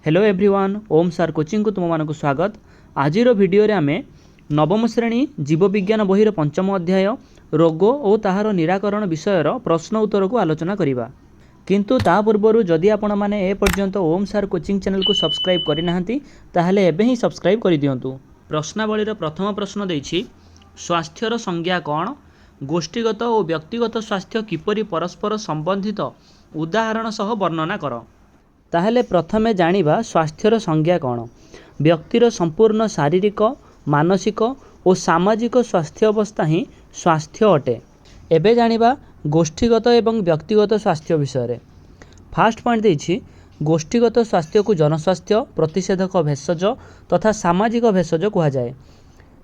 Hello everyone, ओम सार coaching को तुम मानक स्वागत। आज वीडियो रे आमे नवम श्रेणी जीवविज्ञान बहिर पंचम अध्याय रोग और ताहार निराकरण विषयर प्रश्न उत्तर को आलोचना करिबा। किंतु ता पूर्व जदि आपण माने ए पर्यंत ओम सार कोचिंग चैनल को सब्सक्राइब करि नाहंती ताहले एबे ही सब्सक्राइब करि दियंतु। प्रश्नावलीर प्रथम प्रश्न देछि, स्वास्थ्यर संज्ञा कौन? गोष्ठीगत और व्यक्तिगत स्वास्थ्य किपरि परस्पर संबंधित उदाहरण सह वर्णना कर। ताहले प्रथमे जानिबा स्वास्थ्यर संज्ञा कौन। व्यक्तिर संपूर्ण शारीरिक, मानसिक और सामाजिक स्वास्थ्य अवस्था ही स्वास्थ्य अटे। एबे जानिबा गोष्ठीगत एवं व्यक्तिगत स्वास्थ्य विषय। फास्ट पॉइंट देछि, गोष्ठीगत स्वास्थ्य को जनस्वास्थ्य, प्रतिषेधक भेषज तथा सामाजिक भेषज कहा जाए।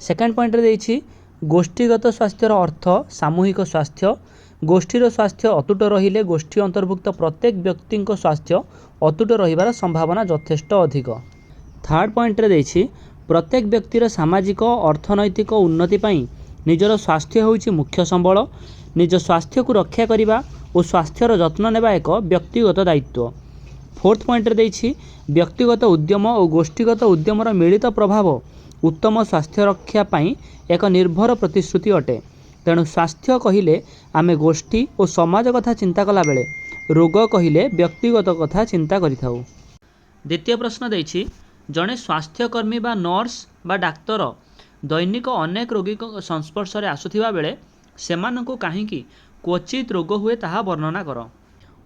सेकेंड पॉइंट देछि, गोष्ठीगत स्वास्थ्यर अर्थ सामूहिक स्वास्थ्य। गोष्ठीर स्वास्थ्य अतुट रहिले गोष्ठी अंतर्भुक्त प्रत्येक व्यक्ति स्वास्थ्य अतुट रहिबार संभावना यथेष्ट अधिक। थर्ड पॉइंट रे देछि, प्रत्येक व्यक्तिर सामाजिक अर्थनैतिक उन्नति पई निजर स्वास्थ्य होउछि मुख्य संबल। निज स्वास्थ्य को रक्षा करिबा और स्वास्थ्यर जत्न नेबा एक व्यक्तिगत दायित्व। फोर्थ पॉइंट रे देछि, व्यक्तिगत उद्यम और गोष्ठीगत उद्यमर मिलित प्रभाव उत्तम स्वास्थ्य रक्षा पई एक निर्भर प्रतिश्रुति अटे। तेणु स्वास्थ्य कहिले आमे गोष्ठी और समाज कथा चिंता कला बेले, रोग कहिले व्यक्तिगत कथा चिंता करिथाउ। द्वितीय प्रश्न देछि, जड़े स्वास्थ्यकर्मी बा नर्स बा डाक्तर दैनिक अनेक रोगी संस्पर्श रे आसुथिबा बेले सेमानकु काहींकी क्वचित रोग हुए ताहा वर्णना कर।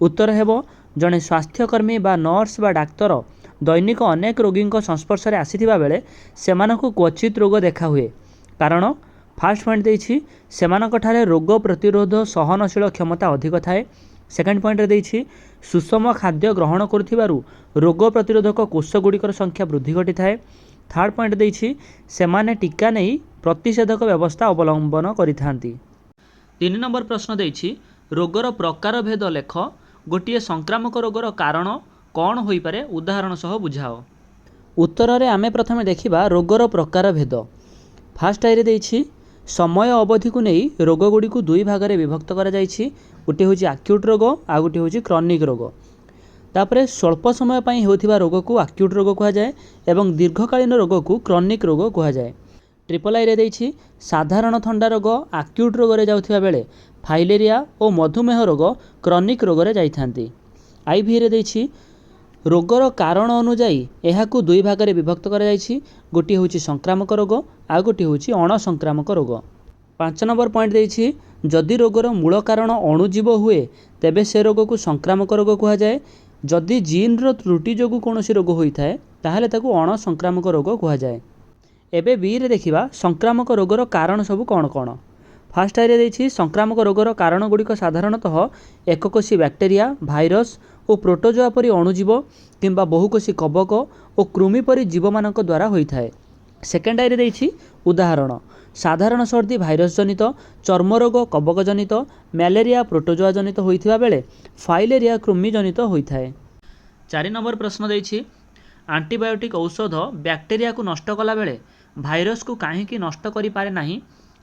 उत्तर हेबो, जड़े स्वास्थ्यकर्मी बा नर्स बा डाक्तर दैनिक अनेक रोगी संस्पर्श रे आसीथिबा बेले सेमानकु क्वचित रोग देखा हुए। कारण फास्ट पॉइंट देछि, सेमानकठारे रोग प्रतिरोध सहनशील क्षमता अधिक थाए। सेकेंड पॉइंट देछि, सुषम खाद्य ग्रहण करुथिबारु रोग प्रतिरोधक कोष गुड़िकर संख्या वृद्धि घटी थाए। थर्ड पॉइंट देछि, सेमाने टीका नहीं प्रतिषेधक व्यवस्था अवलंबन करिथांती। 3 नंबर प्रश्न देछि, रोगर प्रकार भेद लेख। गोटिए संक्रामक रोगर कारण कौन होई पारे उदाहरण सह बुझाओ। उत्तर रे आमे प्रथमे देखिबा रोगर प्रकार भेद। फास्ट आइरे देछि, समय अवधि को नहीं रोग गुड़ी को दुई भाग में विभक्त करा जाइछि। गोटे हूँ आक्यूट रोग आ गोटे हूँ क्रॉनिक रोग। तापरे स्वल्प समय पाई होथिबा रोग को आक्यूट रोग कहा जाए एवं दीर्घकालीन रोग को क्रॉनिक रोग कहा जाए। ट्रिपल आई रे देछि, साधारण थंडा रोग आक्यूट रोग रे जाउथिबा बेले फाइलेरिया और मधुमेह रोग क्रॉनिक रोग रे जाइथांती। आईवी रे देछि, रोगर कारण अनुजाई एहाकु दुई भाग में विभक्त करा जाइछि। गोटे हूँ संक्रामक रोग आ गोटे हूँ अणसंक्रामक रोग। 5 नंबर पॉइंट देछि, जदि रोगर मूल कारण अणुजीव हुए तेबे से रोग को संक्रामक रोग कहा जाए। जदि जीन रो त्रुटि जोगु कोनोसी रोग होइथाए ताहले ताकू अणसंक्रामक रोग कहा जाए। एबे बी रे देखिबा संक्रामक रोगर कारण सब कौन कौन। फास्ट आइरे देछि, संक्रामक रोगर कारण गुड़िक साधारणतः एककोशी बैक्टेरिया, भाइरस और प्रोटोजोआ परी अणुजीव किंबा बहुकोशी कवक और कृमि परी जीव मानक द्वारा होइथाए। सेकेंड आइरे देछि उदाहरण, साधारण सर्दी भाइरस जनित, चर्मरोग कवक जनित, मैलेरिया प्रोटोजोआ जनित होइथिबा बेले फाइलेरिया कृमि जनित होइथाए। 4 नंबर प्रश्न देछि, एंटीबायोटिक औषध बैक्टेरिया को नष्ट कला बेले भाइरस को काहेकि नष्ट करि पारे नाही,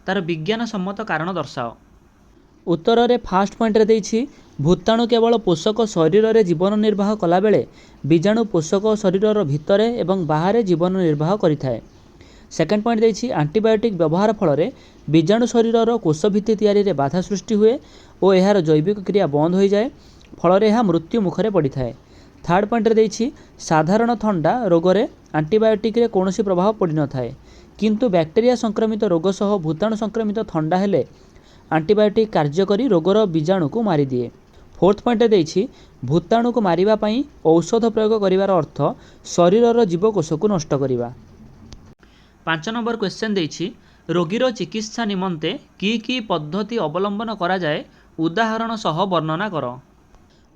तार विज्ञान सम्मत कारण दर्शाओ। उत्तर रे फास्ट पॉइंट रे देछि, भूताणु केवल पोषक शरीर रे जीवन निर्वाह कला बेले बीजाणु पोषक शरीर भितरे एवं बाहर जीवन निर्वाह करिथाए। सेकेंड पॉइंट देछि, एंटीबायोटिक व्यवहार फल बीजाणु शरीर कोष भित्ति तैयारी रे बाधा सृष्टि हुए और एहार जैविक क्रिया बंद हो जाए, फल यह मृत्यु मुखरे पड़िथाए। थर्ड पॉइंट रे देछि, साधारण थंडा रोग रे एंटीबायोटिक रे कोनोसी प्रभाव पड़ न थाए, किंतु बैक्टेरिया संक्रमित रोग सह भूताणु संक्रमित थंडा हेले एंटीबायोटिक कार्य करी रोगर बीजाणु को मारी दिए। फोर्थ पॉइंट देछि, भूताणु को मारिबा पई औषध प्रयोग करिवार अर्थ शरीरर जीवकोष को नष्ट करिबा। 5 नंबर क्वेश्चन देछि, रोगीर चिकित्सा निमंते की पद्धति अवलंबन करा जाए उदाहरण सह वर्णना कर।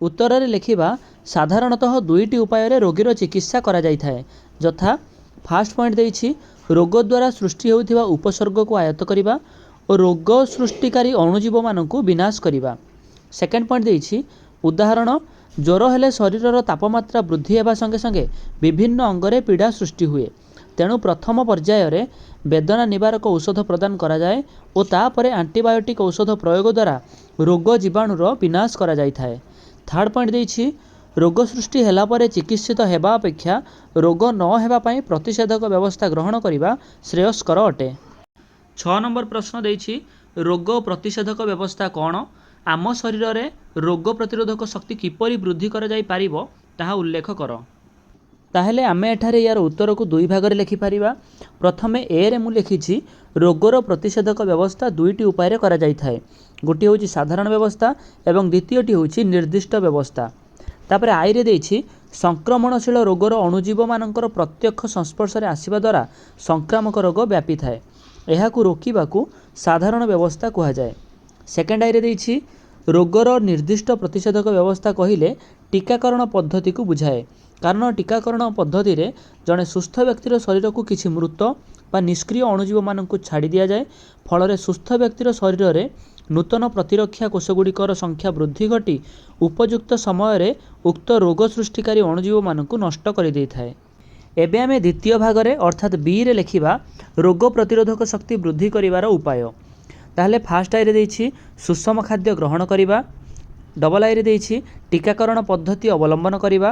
उत्तर रे लेखिबा, साधारणतः दुईटी उपाय रे रोगीर चिकित्सा करा जाइथाए। यथा फास्ट पॉइंट देछि, रोग द्वारा सृष्टि होउथिबा उपसर्ग को आयत्त करिबा और रोग सृष्टिकारी अणुजीव मानकु विनाश करिबा। सेकेंड पॉइंट देछि, उदाहरण ज्वर हेले शरीरर तापमात्रा वृद्धि हेबा संगे संगे विभिन्न अंगरे पीड़ा सृष्टि हुए। तेणु प्रथम पर्याय रे वेदना निवारक औषध प्रदान करा जाए और तापरे एंटीबायोटिक औषध प्रयोग द्वारा रोग जीवाणुर विनाश करा जाइथाए। थर्ड पॉइंट देछि, रोग सृष्टि हेला परे चिकित्सित हेबा अपेक्षा रोग न हेबा पई प्रतिषेधक व्यवस्था ग्रहण करिबा श्रेयस्कर अटे। 6 नंबर प्रश्न देछि रोग प्रतिषेधक व्यवस्था कौन? आम शरीर में रोग प्रतिरोधक शक्ति किपरि वृद्धि करा जाई पारिबो ताहा उल्लेख कर। ताहेले आमे एठारे यार उत्तर को दुई भाग में लिखिपारिबा। प्रथमे ए रे मु लिखिछि रोगर प्रतिषेधक व्यवस्था दुईटी उपाय करा जाई थाए। गोटे होछि साधारण व्यवस्था एवं द्वितीयटी होछि निर्दिष्ट व्यवस्था। तापर आई रे देछि संक्रमणशील रोगर अणुजीव मानकर प्रत्यक्ष संस्पर्श रे आसीबा द्वारा संक्रामक रोग व्यापी थाए। एहाकु रोकिबाकु साधारण व्यवस्था कहा जाए। सेकेंड आई रे देछि रोगर निर्दिष्ट प्रतिषेधक व्यवस्था कहिले टीकाकरण पद्धति को बुझाए। कारण टीकाकरण पद्धति रे जड़े सुस्थ व्यक्तिर शरीर को किसी मृत बा निष्क्रिय अणुजीव मानक छाड़ी दिया जाए। फल सुस्थ व्यक्तिर शरीर में नूतन प्रतिरक्षा कोषगुड़िकर संख्या वृद्धि घटी उपयुक्त समय रे उक्त रोग सृष्टिकारी अणुजीव मानक नष्ट कर दे थाए। एबे आमे द्वितीय भाग रे अर्थात बी रे लिखिबा रोग प्रतिरोधक शक्ति वृद्धि करिवार उपाय। ताहले फास्ट आई रे देछि सुषम खाद्य ग्रहण करिबा। डबल आई रे देछि टीकाकरण पद्धति अवलंबन करिबा।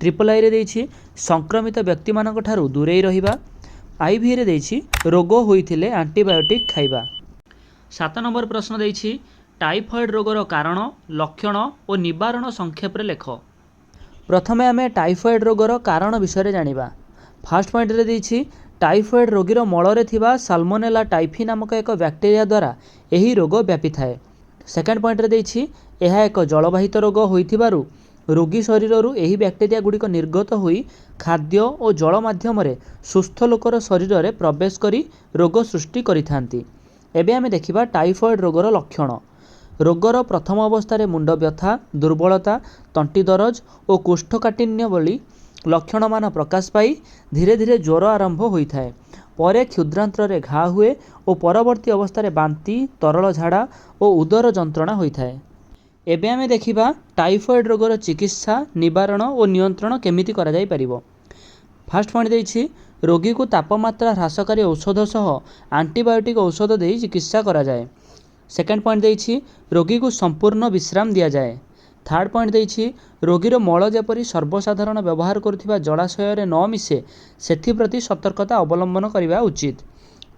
ट्रिपल आई रे देछि संक्रमित व्यक्ति मानक ठारू दूरेई रहिबा। आईवी रे देछि रोग होइथिले एंटीबायोटिक खाइबा। 7 नंबर प्रश्न देछि टाइफॉइड रोगर कारण लक्षण और निवारण संक्षेप रे लेख। प्रथमे आमे टाइफॉइड रोगर कारण विषय जानिबा। फास्ट पॉइंट रे देछि टाइफॉइड रोगीर मलरे थिबा साल्मोनेला टाइफी नामक एक बैक्टेरिया द्वारा एही रोग व्यापी थाए। सेकेंड पॉइंट रे देछि एहा एक जलवाहित रोग होइथिबारु रोगी शरीररू एही बैक्टेरिया गुड़िक निर्गत होई खाद्य और जल माध्यम सुस्थ लोकर शरीर में प्रवेश करी रोग सृष्टि करिथांती। एबे आमे देखिबा टाइफॉइड रोगर लक्षण। रोगर प्रथम अवस्था मुंड व्यथा, दुर्बलता, तंटी दरज और कोष्ठकाठिन्य भली लक्षण मान प्रकाश पाई धीरे धीरे ज्वर आरंभ होता है। परे क्षुद्रांतर घा हुए और परवर्ती अवस्था बांति, तरल झाड़ा और उदर जंत्रणा होता है। एबे आमे देखिबा टाइफॉइड रोगर चिकित्सा, निवारण और नियंत्रण केमिति करा जाई परिबो। फास्ट पॉइंट देछि रोगी को तापमात्रा ह्रासकारी औषध सह एंटीबायोटिक औषध दे चिकित्सा करा जाए। सेकेंड पॉइंट देछि रोगी को संपूर्ण विश्राम दिया जाए। थर्ड पॉइंट देछि रोगीर मल जेपरी सर्वसाधारण व्यवहार करुथिबा जलाशय रे न मिसे सेथिप्रति सतर्कता अवलंबन करिबा उचित।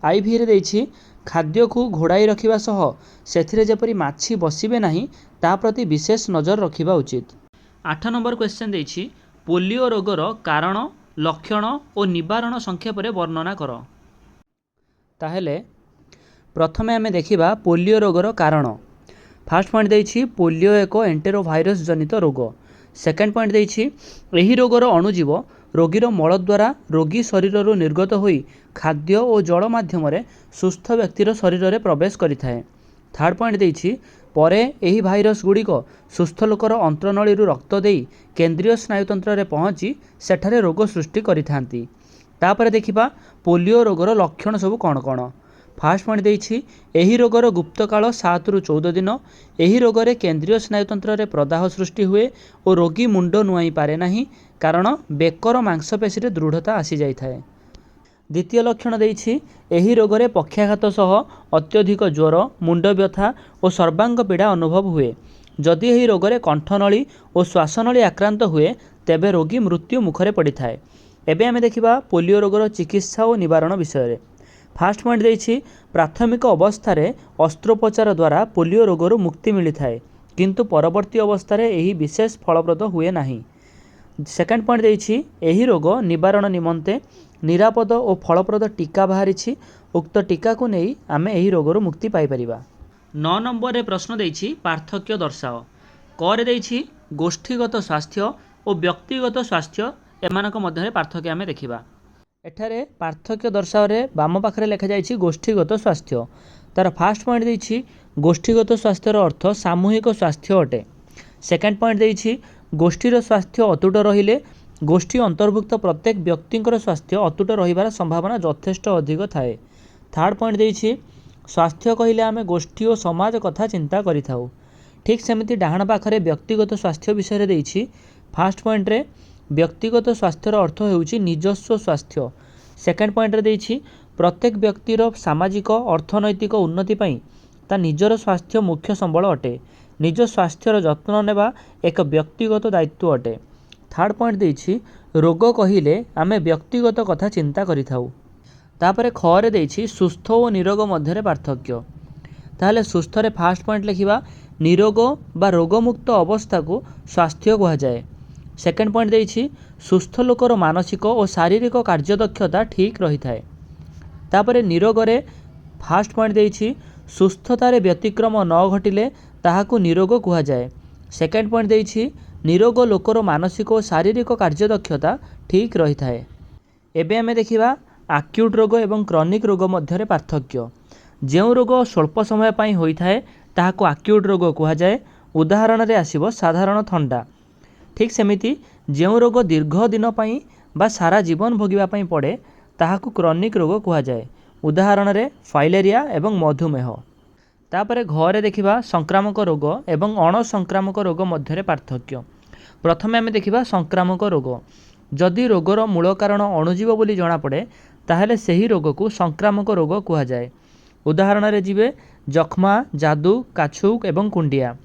आईवी रे देछि खाद्य को घोड़ाई रखिबा सह सेथिरे जेपरी माछी बसिबे नाही ता प्रति विशेष नजर रखिबा उचित। 8 नंबर क्वेश्चन देछि पोलियो रोगर कारण, लक्षण और निवारण संक्षेप रे वर्णना कर। ताहेले प्रथमे आमे देखिबा पोलियो रोगर कारण। फास्ट पॉइंट देछि पोलियो एक एंटेरोवायरस जनित रोग। सेकेंड पॉइंट देछि एही रोगर अणुजीव रोगीर मल द्वारा रोगी शरीररू निर्गत होई खाद्य और जल माध्यम सुस्थ व्यक्तिर शरीर में प्रवेश करिथाए। थर्ड पॉइंट देछि परे एही भाइरस गुड़िक सुस्थ लोकर अंत्रनली रक्त दे केंद्रीय स्नायुतंत्र में पहुँची सेठारे रोग सृष्टि करिथांती। तापर देखिबा पोलियो रोगर लक्षण सब कौन कौन। फास्ट पॉइंट देछि एही रोगर गुप्तकाल 7 रु 14 दिन। एही रोगरे केंद्रीय स्नायुतंत्र में प्रदाह सृष्टि हुए और रोगी मुंड नुआई पारे नाही कारण बेकर मांसपेशी रे दृढ़ता आसी जाई थाए। द्वितीय लक्षण देछि एही रोगरे पक्षाघात सह अत्यधिक ज्वर, मुंड व्यथा और सर्वांग पीड़ा अनुभव हुए। जदि एही रोगरे कंठनली और श्वासनली आक्रांत हुए तेबे रोगी मृत्यु मुखरे पड़ी थाए। एबे आमे देखिबा पोलियो रोगर चिकित्सा और निवारण विषय। फास्ट पॉइंट देछि प्राथमिक अवस्था रे अस्त्रोपचार द्वारा पोलियो रोगरू मुक्ति मिली थाए किंतु परवर्ती अवस्था रे एही विशेष फलप्रद हुए नाही। सेकेंड पॉइंट देछि एही रोग निवारण निमंते निरापद और फलप्रद टीका बाहरी। उक्त टीका को नहीं आमे एही रोगरू मुक्ति पाई परिबा। 9 नंबर रे प्रश्न देछि पार्थक्य दर्शाओ। करे देछि गोष्ठीगत स्वास्थ्य और व्यक्तिगत स्वास्थ्य एमानक मध्य पार्थक्य आमे देखिबा। एठारे पार्थक्य दर्शाओ रे बाम पाखरे लिखा जाइछि गोष्ठीगत स्वास्थ्य। तार फास्ट पॉइंट देछि गोष्ठीगत स्वास्थ्यर अर्थ सामूहिक स्वास्थ्य अटे। सेकेंड पॉइंट देछि गोष्ठीर स्वास्थ्य अतुट रहिले गोष्ठी अंतर्भुक्त प्रत्येक व्यक्तिंकर स्वास्थ्य अतुट रहिबार संभावना यथेष्ट अधिक थाए। थर्ड पॉइंट देछि स्वास्थ्य कहिले आमे गोष्ठी और समाज कथा चिंता करिथाउ। ठीक सेमिति डाहाण पाखरे व्यक्तिगत स्वास्थ्य विषय देछि। फास्ट पॉइंट रे व्यक्तिगत स्वास्थ्यर अर्थ हेउछि निजस्व स्वास्थ्य। सेकेंड पॉइंट रे देछि प्रत्येक व्यक्तिर सामाजिक अर्थनैतिक उन्नति पई ता निजर स्वास्थ्य मुख्य संबल अटे। निज स्वास्थ्यर जत्न नेबा एक व्यक्तिगत दायित्व अटे। थर्ड पॉइंट देछि रोग कहिले आमे व्यक्तिगत कथा चिंता करिथाउ। तापरे खरे देछि सुस्थ और निरोग मध्य पार्थक्य। ताहले सुस्थ रे फास्ट पॉइंट लिखिबा निरोग बा रोगमुक्त अवस्था को स्वास्थ्य कहुए। सेकेंड पॉइंट देछि सुस्थ लोकर मानसिक और शारीरिक कार्यदक्षता ठीक रही थाए। तापरे निरोग रे फास्ट पॉइंट देछि सुस्थतारे व्यतिक्रम न घटिले ताहाकू निरोग कहुए। सेकेंड पॉइंट देछि निरोग लोकर मानसिक और शारीरिक कार्यदक्षता ठीक रही थाए। एबे आमे देखिबा आक्यूट रोग एवं क्रॉनिक रोग मध्य पार्थक्य। जो रोग स्वल्प समय पाई होई थाए ताहाकू आक्यूट रोग कहुए। उदाहरण रे आसीबो साधारण थंडा। ठीक सेमिति जो रोग दीर्घ दिन पाई बा सारा जीवन भोगिबा पाई पड़े ताहाकू क्रॉनिक रोग कहुए। उदाहरण रे फाइलेरिया एवं मधुमेह। तापरे घरे देखिबा संक्रामक रोग एवं अणसंक्रामक रोग मध्य पार्थक्य। प्रथमे आमे देखिबा संक्रामक रोग। जदि रोगर मूल कारण अणुजीव बोली जणा पड़े ताहले सही रोग को संक्रामक रोग कहुए। उदाहरण रे जिवे जख्मा, जादू, काछुक एवं कुंडिया।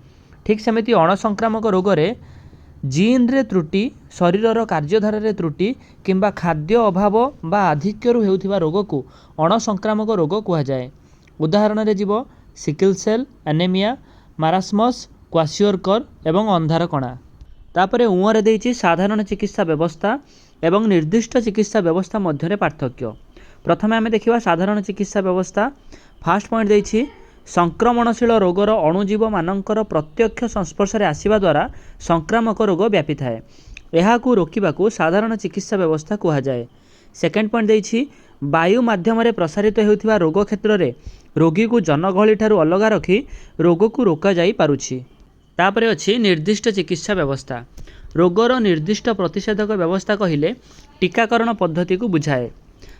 ठीक सेमिति अणसंक्रामक रोग रे जीन रे त्रुटि, शरीरर कार्यधारा रे त्रुटि किंबा खाद्य अभाव बा आधिक्यरु हेउथिबा रोग को अणसंक्रामक रोग कहुए। उदाहरण रे जीव sickle cell, anaemia, marasmus, kwashiorkor एवं अंधार कणा। तापरे उंरे देछि साधारण चिकित्सा व्यवस्था एवं निर्दिष्ट चिकित्सा व्यवस्था मध्य पार्थक्य। प्रथमे आमे देखिबा साधारण चिकित्सा व्यवस्था। फास्ट पॉइंट देछि संक्रमणशील रोगर अणुजीव मानकर प्रत्यक्ष संस्पर्श रे आसीबा द्वारा संक्रामक रोग व्यापी थाए। एहाकू रोकिबाकू साधारण चिकित्सा व्यवस्था कहुए। सेकेंड पॉइंट देछि वायु माध्यम रे प्रसारित हेउथिबा रोग क्षेत्र रे रोगी को जनगहली ठारू अलगा रखी रोग को रोका जाई पारुछि। तापरे अछि निर्दिष्ट चिकित्सा व्यवस्था। रोगर निर्दिष्ट प्रतिषेधक व्यवस्था कहिले टीकाकरण पद्धति को बुझाए।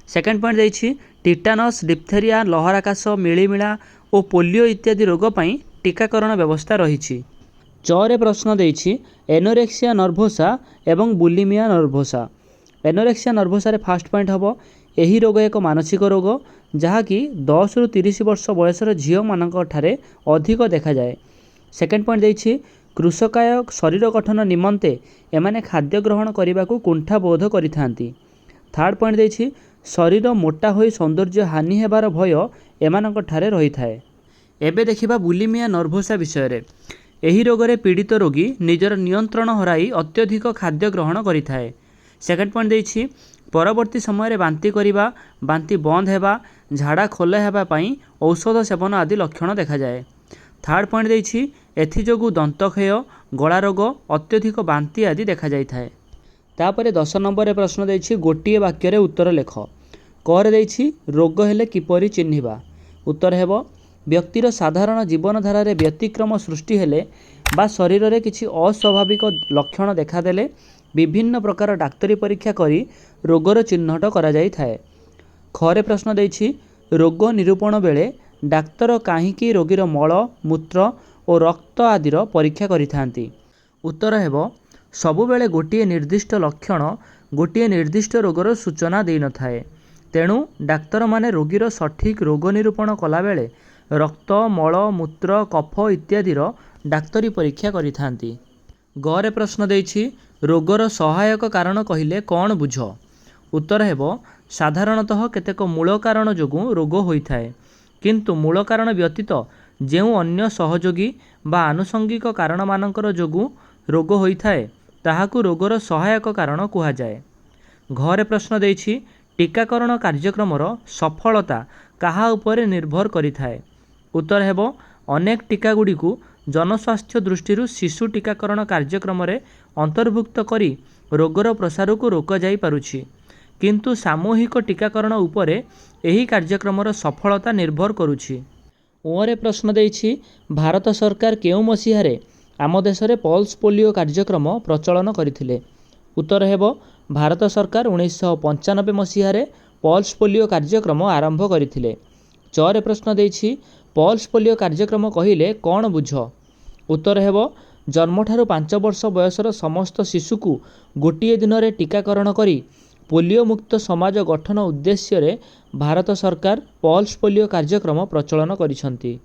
सेकेंड पॉइंट देछि टिटानस, डिप्थेरिया, लहराकाश, मिलीमिला और पोलियो इत्यादि रोग पई टीकाकरण व्यवस्था रही। चौरे प्रश्न देछि एनोरेक्सिया नर्भोसा एवं बुलिमिया नर्भोसा। एनोरेक्सिया नर्भोसा रे फास्ट पॉइंट हबो एही रोग एक मानसिक रोग जहाँकि 10 रु 30 वर्ष बयसर झील मानक ठारे अधिक देखा जाए। सेकेंड पॉइंट देछि कृषकाय शरीर गठन निमंते एमाने खाद्य ग्रहण करने को कुंठा बोध करिथांती। थर्ड पॉइंट देछि शरीर मोटा होई सौंदर्य हानि हेबार भय एमानक ठारे रही थाए। एबे देखिबा बुलिमिया नर्भोसा विषय रे। एही रोग रे पीड़ित रोगी निजर नियंत्रण हराई अत्यधिक खाद्य ग्रहण करिथाए। सेकेंड पॉइंट देछि परवर्ती समय रे बांती करिबा, बांती बंद हेबा, झाड़ा खोले हेबा पई औषध सेवन आदि लक्षण देखा जाए। थर्ड पॉइंट देछि एथिजोगु दंतक्षय, गला रोग, अत्यधिक बांती आदि देखा जाय थाए। तापरे 10 नंबर प्रश्न देछि गोटिए वाक्य रे उत्तर लेख। कर देछि रोग हेले किपरि चिन्हिबा। उत्तर हेबो व्यक्तिर साधारण जीवनधारा रे व्यतिक्रम सृष्टि हेले बा शरीर रे किछि अस्वाभाविक लक्षण देखा देले विभिन्न प्रकार डाक्तरी परीक्षा करी रोगर चिन्हट करा जाय थाए। खरे प्रश्न देछि रोग निरूपण बेले डाक्तर काहींकी रोगीर मल, मूत्र और रक्त आदिर परीक्षा करिथांती। उत्तर हेबो सबुबेले गोटिए निर्दिष्ट लक्षण गोटिए निर्दिष्ट रोगर सूचना देई न थाए। तेणु डाक्तर माने रोगीर सठिक रोग निरूपण कला बेले रक्त, मल, मूत्र, कफ इत्यादिर डाक्तरी परीक्षा करिथांती। गरे प्रश्न देछि रोगर सहायक कारण कहिले कौन बुझ। उत्तर हेबो साधारणतः केतेक मूल कारण जोगु रोग होइथाए किंतु मूल कारण व्यतीत जेउ अन्य सहयोगी बा आनुषंगिक कारण मानकर जोगु रोग होइथाए ताहाकू रोगर सहायक कारण कुहा जाए। घरे प्रश्न देछि टीकाकरण कार्यक्रमर सफलता काहा उपरे निर्भर करिथाए। उत्तर हेबो अनेक टीका गुड़िकु जनस्वास्थ्य दृष्टि शिशु टीकाकरण कार्यक्रम रे अंतर्भुक्त करी रोगर प्रसार को रोका जाई पारुछि किंतु सामूहिक टीकाकरण उपरे एही कार्यक्रमर सफलता निर्भर करुछि। ओरे प्रश्न देछि भारत सरकार केउ मसीहारे आम देश रे पल्स पोलियो कार्यक्रम प्रचलन करथिले। उत्तर हेबो भारत सरकार 1995 मसीहारे पल्स पोलियो कार्यक्रम आरंभ करथिले। चौरे प्रश्न देछि पल्स पोलियो कार्यक्रम कहिले कौन बुझ। उत्तर हेबो जन्मठारु 5 वर्ष बयसर समस्त शिशु को गोटिए दिन रे टीकाकरण करी पोलियो मुक्त समाज गठन उद्देश्य रे भारत सरकार पल्स पोलियो कार्यक्रम प्रचलन करिसंती।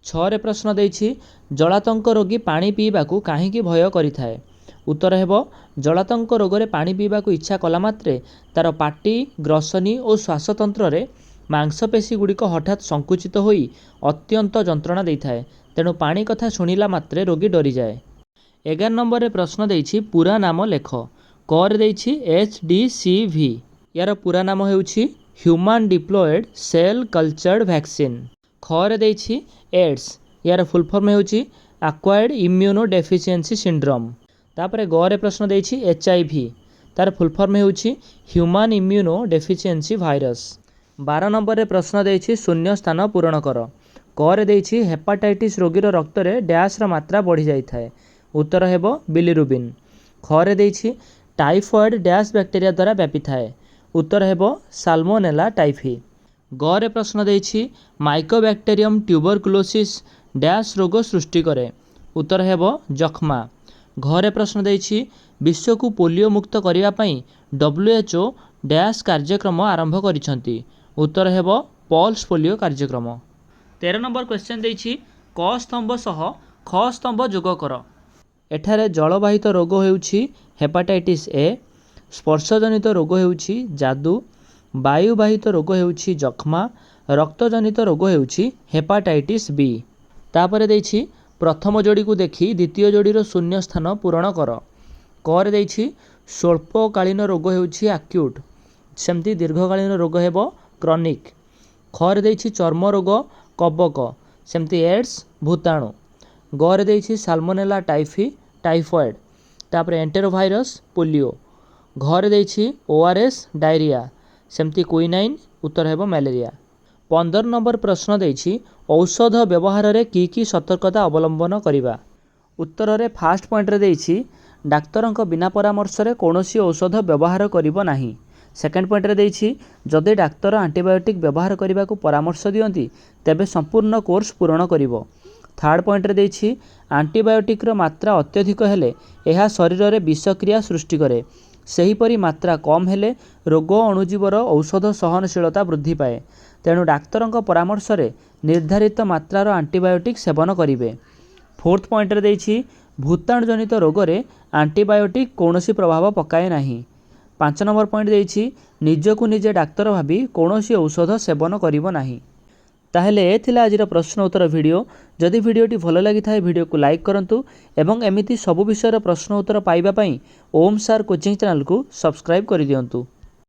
छरे प्रश्न देछि जलातंक रोगी पानी पीवाकू काहींकी भय करिथाए। उत्तर हेब जलातंक रोगरे पानी पीवाकू इच्छा कला मात्रे तार पाटी ग्रसनी और श्वासतंत्र रे मांसपेशी गुड़िक हठात संकुचित होई अत्यंत जंत्रणा देइथाए। तेणु पानी कथा शुणिला मात्रे रोगी डरी जाए। 11 नंबर रे प्रश्न देछि पूरा नाम लेख। क रे देछि HDCV यार पूरा नाम हेउछि human diploid cell cultured vaccine. ख रे देछि एड्स यार फुल फॉर्म हेउछि एक्वायर्ड इम्यूनो डेफिशिएंसी सिंड्रोम। तापरे ग रे प्रश्न देछि HIV तार फुल फॉर्म हेउछि ह्यूमन इम्यूनो डेफिशिएंसी वायरस। 12 नंबर रे प्रश्न देछि शून्य स्थान पूरण कर। क रे देछि हेपाटाइटिस रोगीर रक्त रे डैश र मात्रा बढ़ी जाई थाए। उत्तर हेब बिलिरुबिन। ख रे देछि टाइफॉइड डैश बैक्टीरिया द्वारा व्यापी थाए। उत्तर हेब साल्मोनेला टाइफी। ग रे प्रश्न देछि माइकोबैक्टेरियम ट्यूबरकुलोसिस डैश रोग सृष्टि करे। उत्तर हेब जख्मा। घ रे प्रश्न देछि विश्व को पोलियो मुक्त करिया पई WHO डैश कार्यक्रम आरंभ करिसंती। उत्तर हेब पल्स पोलियो कार्यक्रम। 13 नंबर क्वेश्चन देछि क स्तंभ सह ख स्तंभ जोग कर। एठारे जलवाहित रोग हेउछि हेपाटाइटिस ए, स्पर्शजनित रोग हेउछि जादू, वायुवाहित रोग हेउछि जख्मा, रक्तजनित रोग हेउछि हेपाटाइटिस बी। तापरे देछि प्रथम जोड़ी को देखि द्वितीय जोड़ीर शून्य स्थान पूरण कर। क रे देछि स्वल्पकालीन रोग हेउछि एक्यूट, सेमती दीर्घकालीन रोग हेब क्रॉनिक। ख रे देछि चर्म रोग कबक, सेमती एड्स भूताणु। ग रे देछि साल्मोनेला टाइफी टाइफॉइड। तापरे एंटेरोवायरस पोलियो। घ रे देछि ORS डायरिया, सेमती क्विनाइन। उत्तर हेब मलेरिया। 15 नंबर प्रश्न देछि औषध व्यवहार रे की सतर्कता अवलंबन करिबा। उत्तर रे फास्ट पॉइंट रे देछि डाक्तरंक बिना परामर्श रे कोनोसी औषध व्यवहार करिबो नाही। सेकंड पॉइंट रे देछि जदि डाक्तर एंटीबायोटिक व्यवहार करिबा को परामर्श दियंती तेबे संपूर्ण कोर्स पूर्ण करिवो। थर्ड पॉइंट रे देछि एंटीबायोटिक रो मात्रा अत्यधिक हेले एहा शरीर रे विषक्रिया सृष्टि करे, सेहीपरि मात्रा कम हेले रोग अणुजीवर औषध सहनशीलता वृद्धि पाए। तेणु डाक्तरंक परामर्श रे निर्धारित मात्रार एंटीबायोटिक सेवन करिवे। फोर्थ पॉइंट रे देछि भूताणु जनित रोग रे एंटीबायोटिक कौनसी प्रभाव पकाए नाही। 5 नंबर पॉइंट देछि निजकु निजे डाक्तर भाबी कौनसी औषध सेवन करिवो नाही। ताहेले ए थिला आजिर प्रश्न उत्तर वीडियो। जदि वीडियोटी भल लगी थाए वीडियो को लाइक करंतु एवं एमिति सबु विषयर प्रश्न उत्तर पाइबा पई ओम सार कोचिंग चैनल को सब्सक्राइब करि दियंतु।